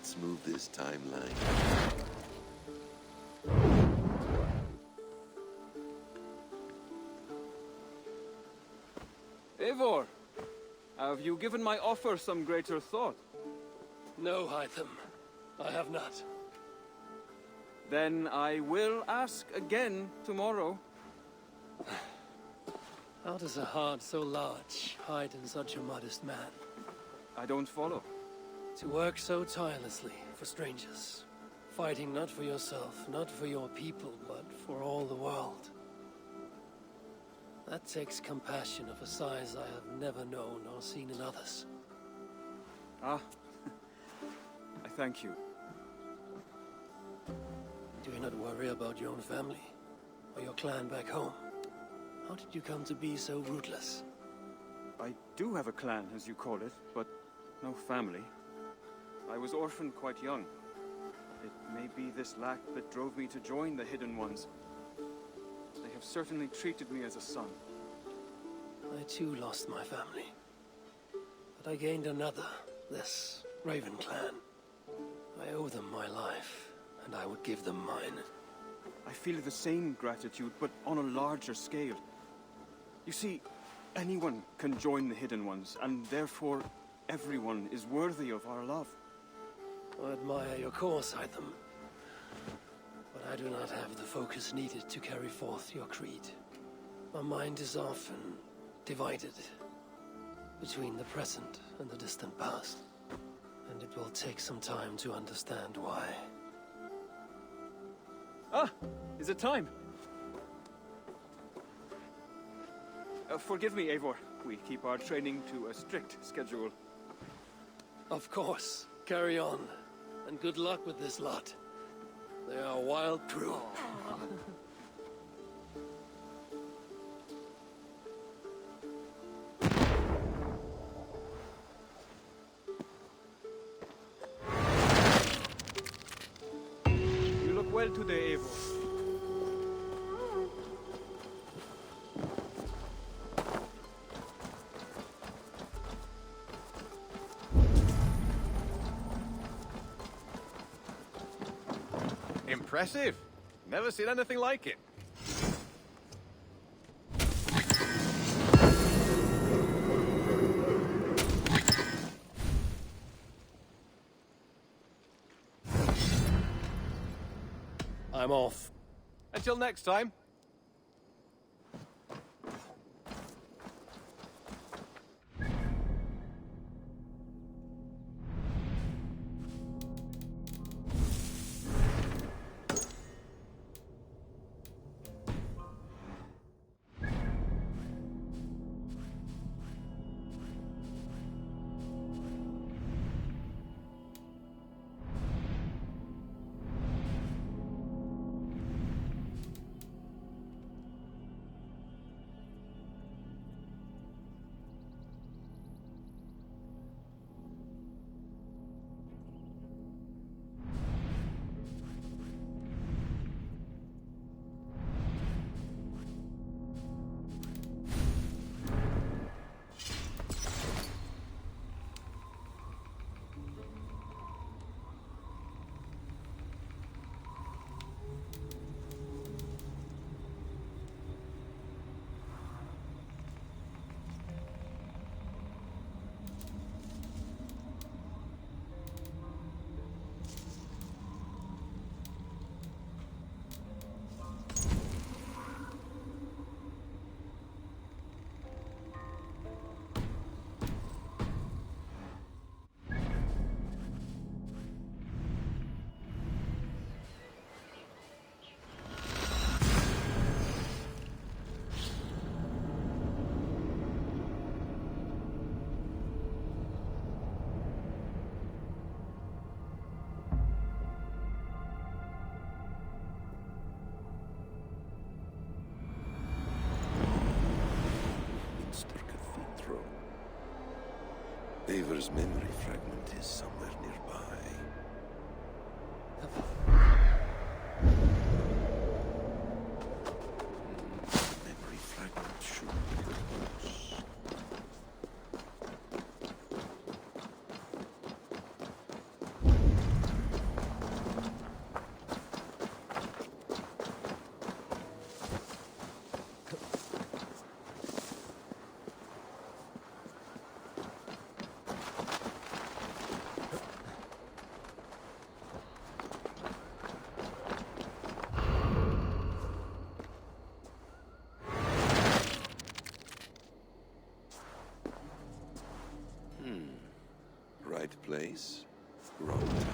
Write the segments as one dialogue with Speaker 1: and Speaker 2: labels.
Speaker 1: Let's move this timeline.
Speaker 2: Eivor, have you given my offer some greater thought?
Speaker 3: No, Hytham. I have not.
Speaker 2: Then I will ask again tomorrow.
Speaker 3: How does a heart so large hide in such a modest man?
Speaker 2: I don't follow.
Speaker 3: To work so tirelessly for strangers, fighting not for yourself, not for your people, but for all the world. That takes compassion of a size I have never known or seen in others.
Speaker 2: Ah, I thank you.
Speaker 3: Do you not worry about your own family, or your clan back home? How did you come to be so rootless?
Speaker 2: I do have a clan, as you call it, but no family. I was orphaned quite young. It may be this lack that drove me to join the Hidden Ones. They have certainly treated me as a son.
Speaker 3: I too lost my family. But I gained another, this Raven clan. I owe them my life, and I would give them mine.
Speaker 2: I feel the same gratitude, but on a larger scale. You see, anyone can join the Hidden Ones, and therefore everyone is worthy of our love.
Speaker 3: I admire your course, Hytham. But I do not have the focus needed to carry forth your creed. My mind is often divided between the present and the distant past. And it will take some time to understand why.
Speaker 2: Ah! Is it time? Forgive me, Eivor. We keep our training to a strict schedule.
Speaker 3: Of course. Carry on. And good luck with this lot. They are a wild crew.
Speaker 2: You look well today, Eivor.
Speaker 4: Impressive. Never seen anything like it.
Speaker 3: I'm off.
Speaker 4: Until next time.
Speaker 1: Eivor's memory fragment is somewhere nearby. Memory fragment should be close. Right place, wrong time.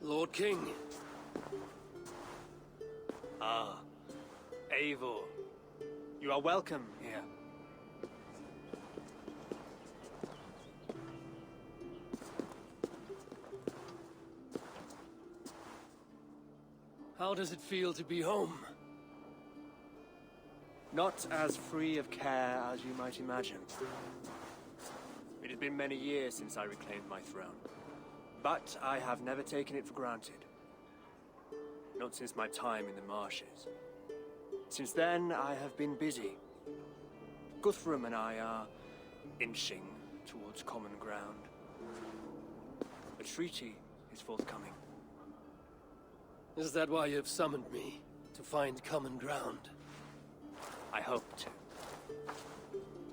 Speaker 3: Lord King.
Speaker 5: Ah, Eivor. You are welcome here.
Speaker 3: How does it feel to be home?
Speaker 5: Not as free of care as you might imagine. It has been many years since I reclaimed my throne, but I have never taken it for granted. Not since my time in the marshes. Since then, I have been busy. Guthrum and I are inching towards common ground. A treaty is forthcoming.
Speaker 3: Is that why you've summoned me? To find common ground?
Speaker 5: I hope to.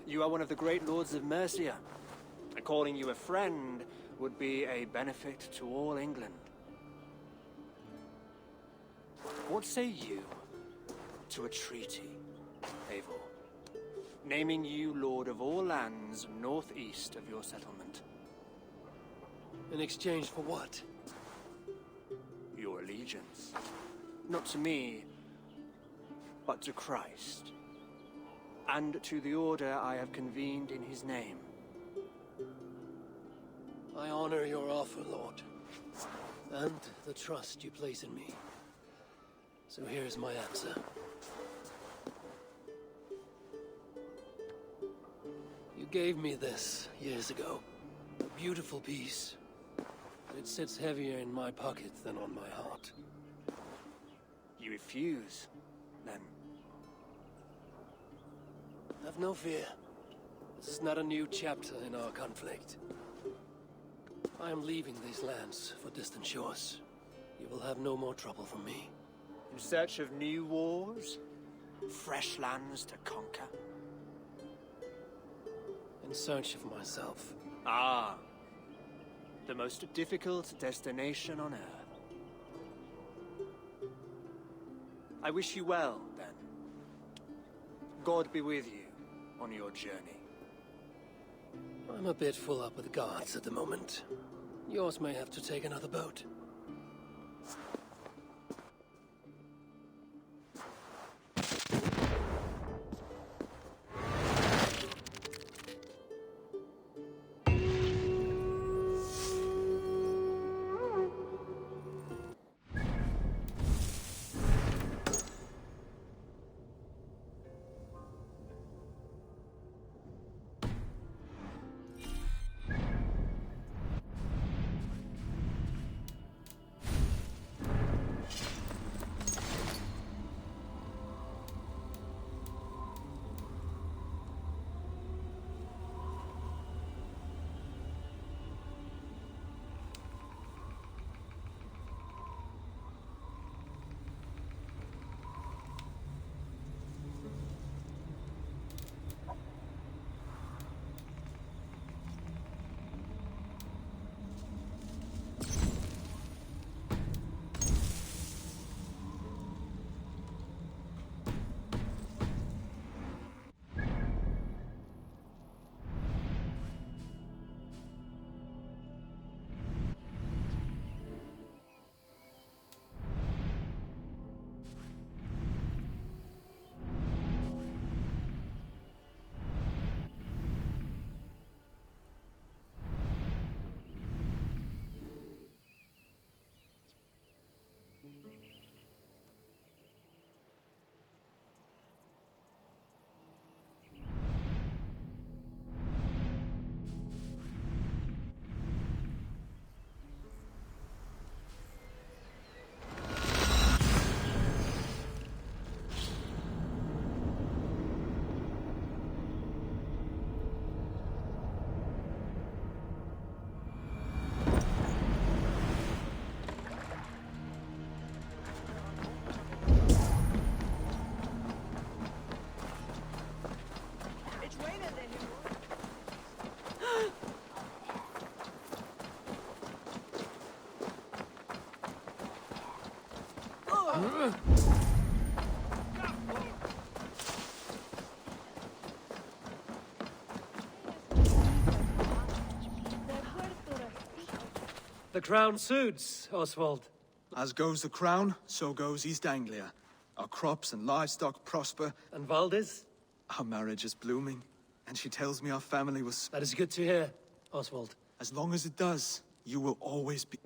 Speaker 5: You are one of the great lords of Mercia, and calling you a friend would be a benefit to all England. What say you to a treaty, Eivor? Naming you lord of all lands northeast of your settlement.
Speaker 3: In exchange for what?
Speaker 5: Your allegiance. Not to me, but to Christ. And to the order I have convened in his name.
Speaker 3: I honor your offer, Lord. And the trust you place in me. So here's my answer. You gave me this years ago. A beautiful piece. But it sits heavier in my pocket than on my heart.
Speaker 5: You refuse, then?
Speaker 3: Have no fear. This is not a new chapter in our conflict. I am leaving these lands for distant shores. You will have no more trouble from me.
Speaker 5: In search of new wars? Fresh lands to conquer?
Speaker 3: In search of myself.
Speaker 5: Ah. The most difficult destination on Earth. I wish you well, then. God be with you on your journey.
Speaker 3: I'm a bit full up with guards at the moment. Yours may have to take another boat. The crown suits, Oswald.
Speaker 6: As goes the crown, so goes East Anglia. Our crops and livestock prosper.
Speaker 3: And Valdez?
Speaker 6: Our marriage is blooming. And she tells me our family was...
Speaker 3: That is good to hear, Oswald.
Speaker 6: As long as it does, you will always be...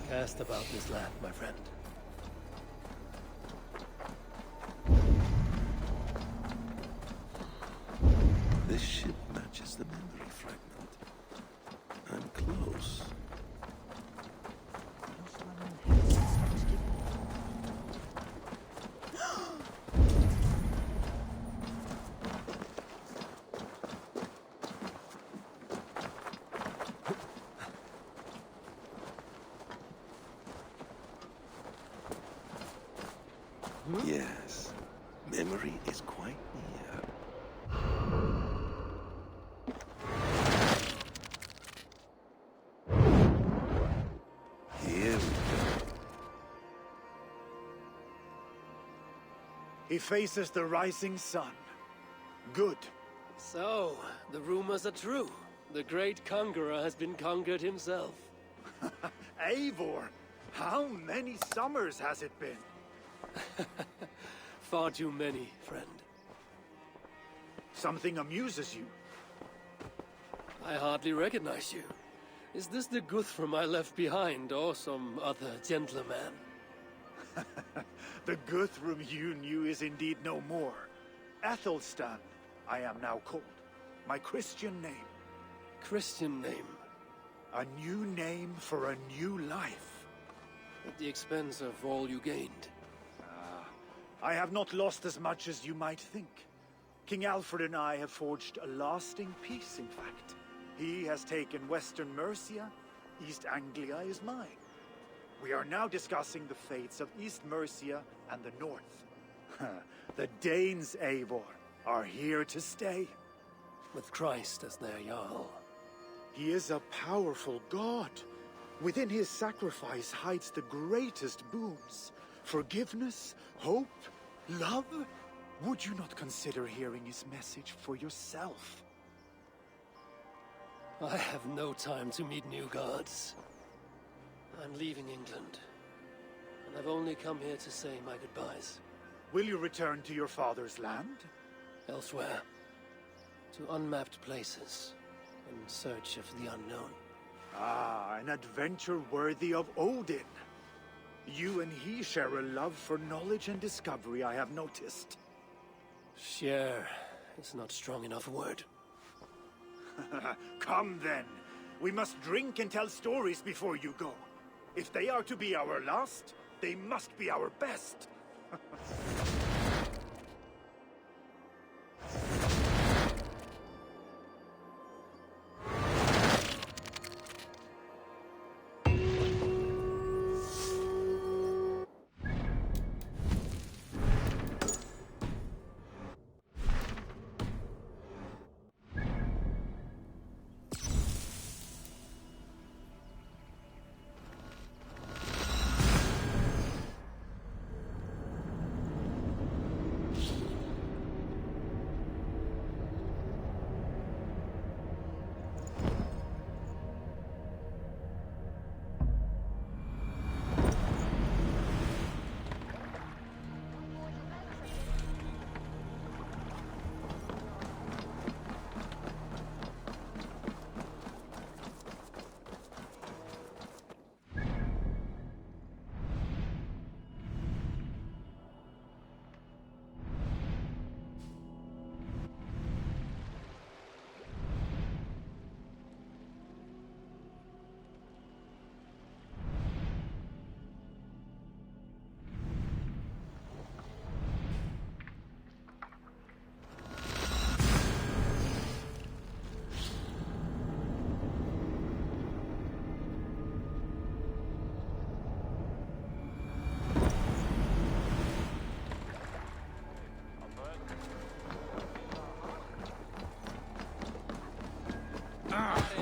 Speaker 3: Cast about this land, my friend.
Speaker 1: This ship matches the memory fragment. I'm close. Yes, memory is quite near. Here we go.
Speaker 7: He faces the rising sun. Good.
Speaker 3: So, the rumors are true. The great conqueror has been conquered himself.
Speaker 7: Eivor, how many summers has it been?
Speaker 3: Far too many, friend.
Speaker 7: Something amuses you.
Speaker 3: I hardly recognize you. Is this the Guthrum I left behind, or some other gentleman?
Speaker 7: The Guthrum you knew is indeed no more. Athelstan, I am now called. My Christian name.
Speaker 3: Christian name,
Speaker 7: A new name for a new life.
Speaker 3: at the expense of all you gained.
Speaker 7: I have not lost as much as you might think. King Aelfred and I have forged a lasting peace, in fact. He has taken Western Mercia, East Anglia is mine. We are now discussing the fates of East Mercia and the North. The Danes, Eivor, are here to stay.
Speaker 3: With Christ as their Jarl.
Speaker 7: He is a powerful god. Within his sacrifice hides the greatest boons. Forgiveness, hope, love. Would you not consider hearing his message for yourself?
Speaker 3: I have no time to meet new gods. I'm leaving England. And I've only come here to say my goodbyes.
Speaker 7: Will you return to your father's land?
Speaker 3: Elsewhere. To unmapped places. In search of the unknown.
Speaker 7: Ah, an adventure worthy of Odin. You and he share a love for knowledge and discovery, I have noticed.
Speaker 3: Share is not strong enough a word.
Speaker 7: Come then. We must drink and tell stories before you go. If they are to be our last, they must be our best.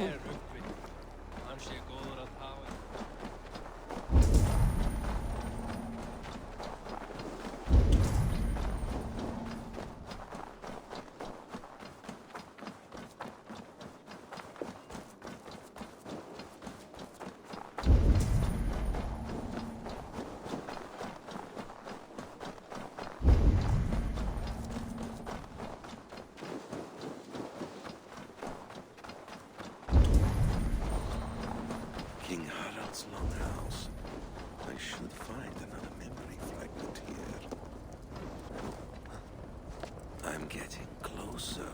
Speaker 3: er uppvinn. Hann sé góður að hafa.
Speaker 1: King Harald's longhouse. I should find another memory fragment here. I'm getting closer.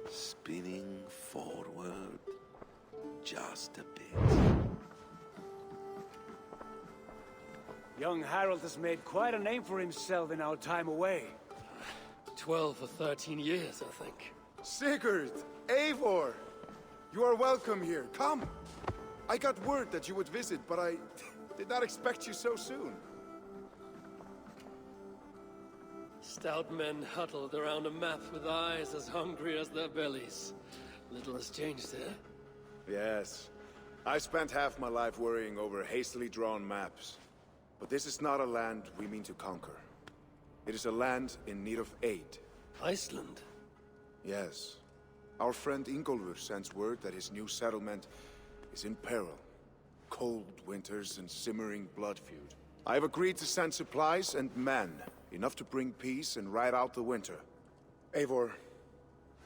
Speaker 1: Spinning forward just a bit.
Speaker 7: Young Harald has made quite a name for himself in our time away.
Speaker 3: 12 or 13 years, I think.
Speaker 8: Sigurd! Eivor! You are welcome here. Come! I got word that you would visit, but I did not expect you so soon.
Speaker 3: Stout men huddled around a map with eyes as hungry as their bellies. Little has changed there.
Speaker 8: Yes. I spent half my life worrying over hastily drawn maps. But this is not a land we mean to conquer. It is a land in need of aid.
Speaker 3: Iceland?
Speaker 8: Yes. Our friend Ingólfur sends word that his new settlement is in peril. Cold winters and simmering blood feud. I have agreed to send supplies and men, enough to bring peace and ride out the winter. Eivor,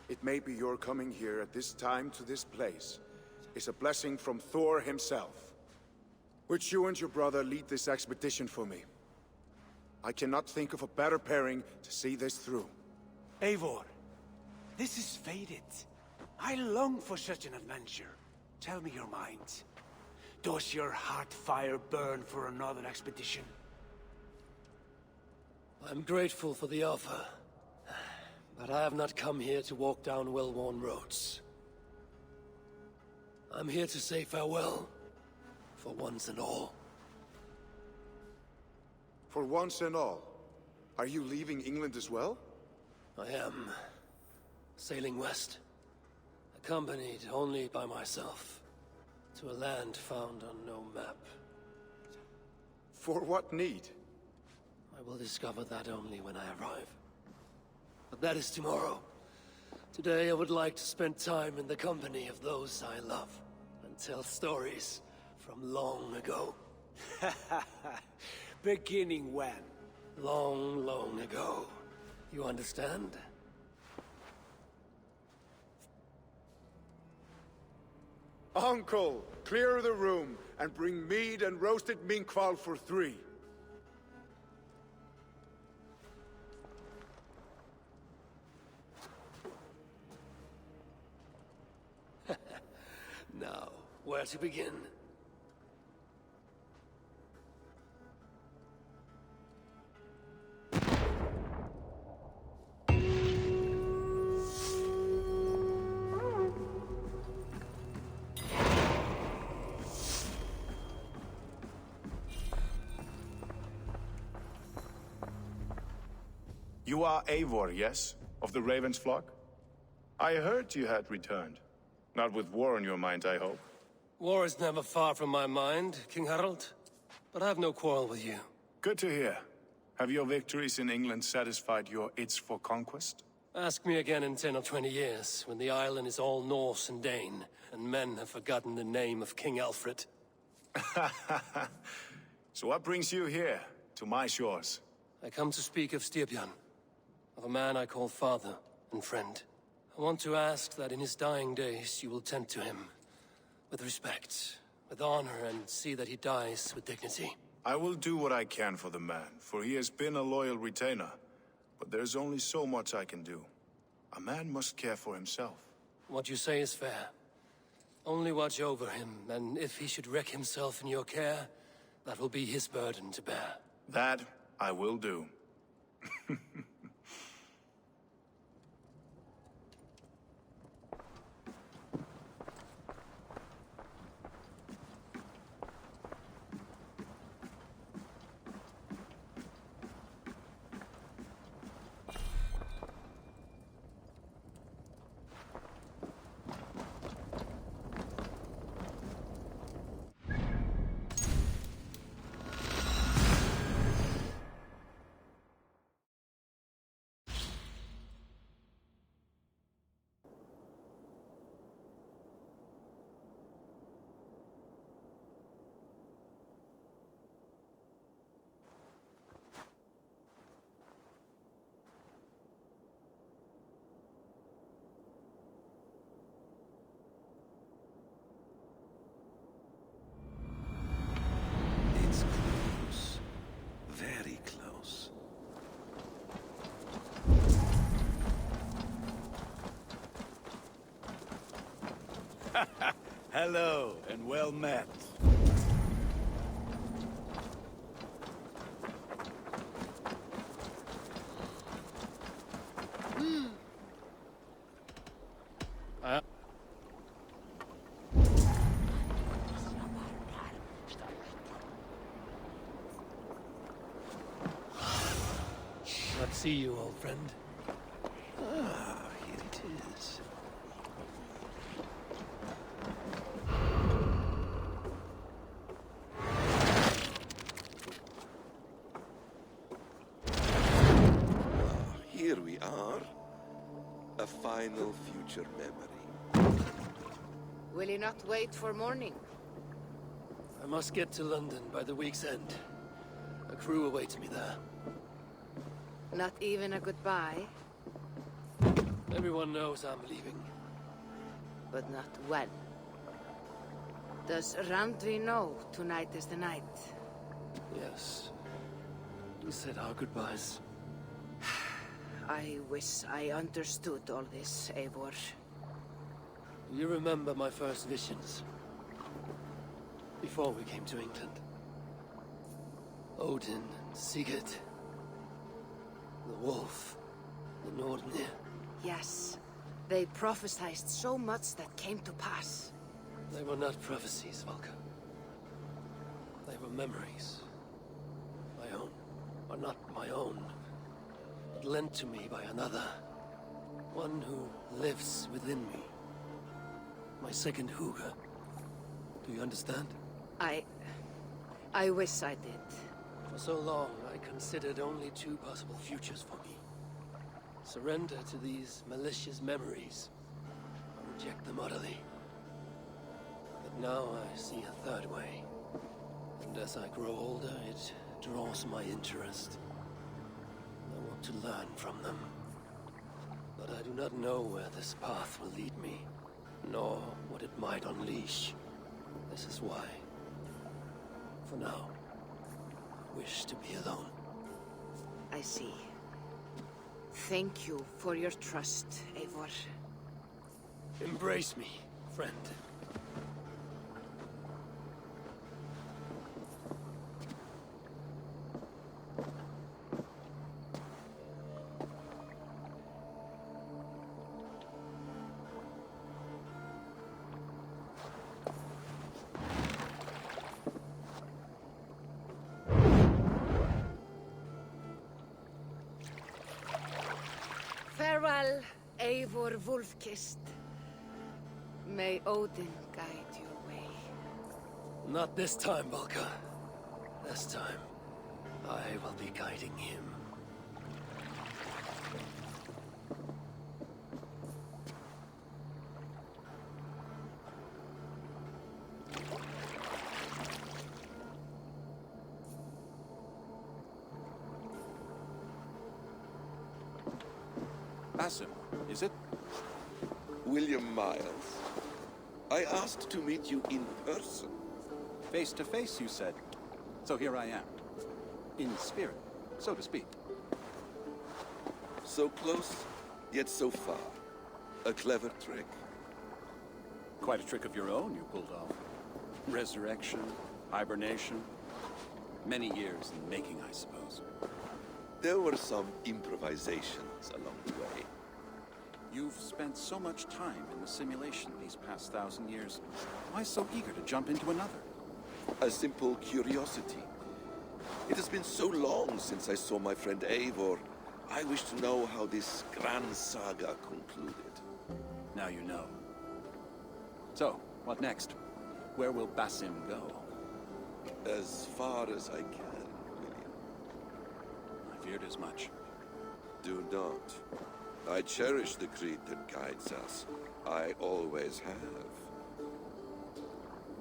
Speaker 8: it may be your coming here at this time to this place is a blessing from Thor himself. Would you and your brother lead this expedition for me? I cannot think of a better pairing to see this through.
Speaker 7: Eivor, this is fated. I long for such an adventure. Tell me your mind. Does your heart fire burn for another expedition?
Speaker 3: I'm grateful for the offer. But I have not come here to walk down well-worn roads. I'm here to say farewell. For once and all.
Speaker 8: For once and all? Are you leaving England as well?
Speaker 3: I am. Sailing west. Accompanied only by myself. To a land found on no map.
Speaker 8: For what need?
Speaker 3: I will discover that only when I arrive. But that is tomorrow. Today I would like to spend time in the company of those I love. And tell stories from long ago.
Speaker 7: Beginning when?
Speaker 3: Long, long ago. You understand?
Speaker 8: Uncle, clear the room and bring mead and roasted minkval for 3.
Speaker 3: Now, where to begin?
Speaker 9: You are Eivor, yes? Of the Raven's flock? I heard you had returned. Not with war on your mind, I hope.
Speaker 3: War is never far from my mind, King Harald. But I have no quarrel with you.
Speaker 9: Good to hear. Have your victories in England satisfied your itch for conquest?
Speaker 3: Ask me again in 10 or 20 years, when the island is all Norse and Dane, and men have forgotten the name of King Aelfred.
Speaker 9: So what brings you here, to my shores?
Speaker 3: I come to speak of Styrbjorn, of a man I call father and friend. I want to ask that in his dying days you will tend to him, with respect, with honor, and see that he dies with dignity.
Speaker 9: I will do what I can for the man, for he has been a loyal retainer. But there's only so much I can do. A man must care for himself.
Speaker 3: What you say is fair. Only watch over him, and if he should wreck himself in your care, that will be his burden to bear.
Speaker 9: That I will do.
Speaker 7: Hello, and well met.
Speaker 3: Not see you, old friend.
Speaker 1: Ah, here it is. Here we are. A final future memory.
Speaker 10: Will you not wait for morning?
Speaker 3: I must get to London by the week's end. A crew awaits me there.
Speaker 10: Not even a goodbye,
Speaker 3: Everyone knows I'm leaving.
Speaker 10: but not when. Does Randvi know tonight is the night?
Speaker 3: Yes. We said our goodbyes.
Speaker 10: I wish I understood all this, Eivor.
Speaker 3: Do you remember my first visions? Before we came to England. Odin and Sigurd. The wolf. The Nordnir.
Speaker 10: Yes, they prophesied so much that came to pass.
Speaker 3: They were not prophecies, Valka. They were memories. My own. Or not my own. But lent to me by another. One who lives within me. My second Huga. Do you understand?
Speaker 10: I wish I did.
Speaker 3: For so long, I considered only two possible futures for me. Surrender to these malicious memories, or reject them utterly. But now I see a third way. And as I grow older, it draws my interest. I want to learn from them. But I do not know where this path will lead me, nor what it might unleash. This is why, for now, I wish to be alone.
Speaker 10: I see. Thank you for your trust, Eivor.
Speaker 3: Embrace me, friend.
Speaker 10: Farewell, Eivor Wolfkist. May Odin guide your way.
Speaker 3: Not this time, Valka. This time, I will be guiding him.
Speaker 2: Basim, is it?
Speaker 1: William Miles. I asked to meet you in person.
Speaker 2: Face to face, you said. So here I am. In spirit, so to speak.
Speaker 1: So close, yet so far. A clever trick.
Speaker 2: Quite a trick of your own you pulled off. Resurrection, hibernation. Many years in making, I suppose.
Speaker 1: There were some improvisations along the way.
Speaker 2: You've spent so much time in the simulation these past 1,000 years. Why so eager to jump into another?
Speaker 1: A simple curiosity. It has been so long since I saw my friend Eivor. I wish to know how this grand saga concluded.
Speaker 2: Now you know. So, what next? Where will Basim go?
Speaker 1: As far as I can, William.
Speaker 2: I feared as much.
Speaker 1: Do not. I cherish the creed that guides us. I always have.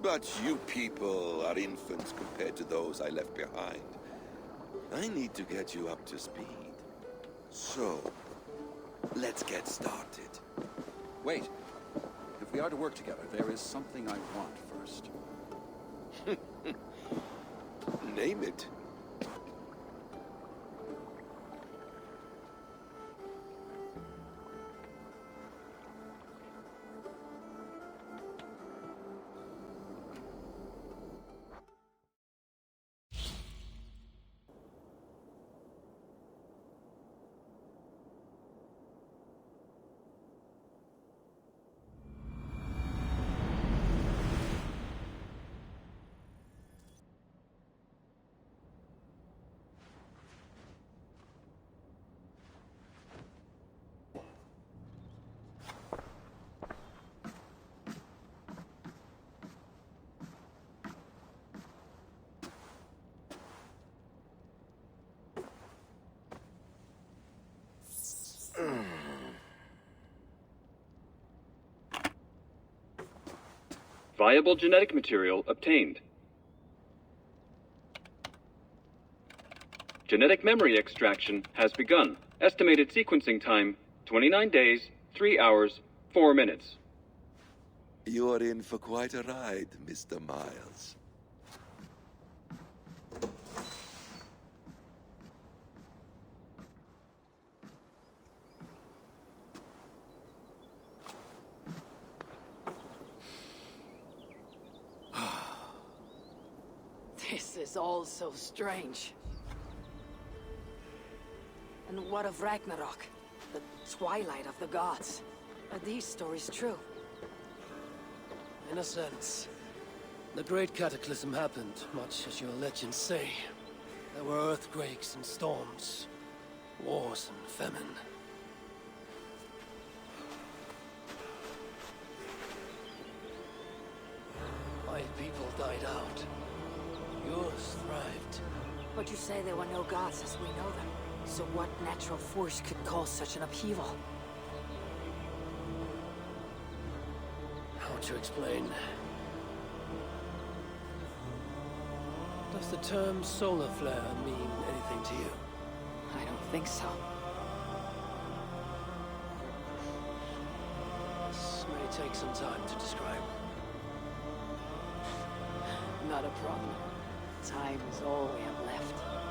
Speaker 1: But you people are infants compared to those I left behind. I need to get you up to speed. So, let's get started.
Speaker 2: Wait. If we are to work together, there is something I want first.
Speaker 1: Name it.
Speaker 2: Viable genetic material obtained. Genetic memory extraction has begun. Estimated sequencing time, 29 days, 3 hours, 4 minutes.
Speaker 1: You're in for quite a ride, Mr. Miles.
Speaker 10: This is all so strange. And what of Ragnarok? The twilight of the gods? Are these stories true?
Speaker 3: In a sense. The Great Cataclysm happened, much as your legends say. There were earthquakes and storms, wars and famine. My people died out. Yours thrived.
Speaker 10: But you say there were no gods as we know them. So what natural force could cause such an upheaval?
Speaker 3: How to explain? Does the term solar flare mean anything to you?
Speaker 10: I don't think so.
Speaker 3: This may take some time to describe.
Speaker 10: Not a problem. Time is all we have left.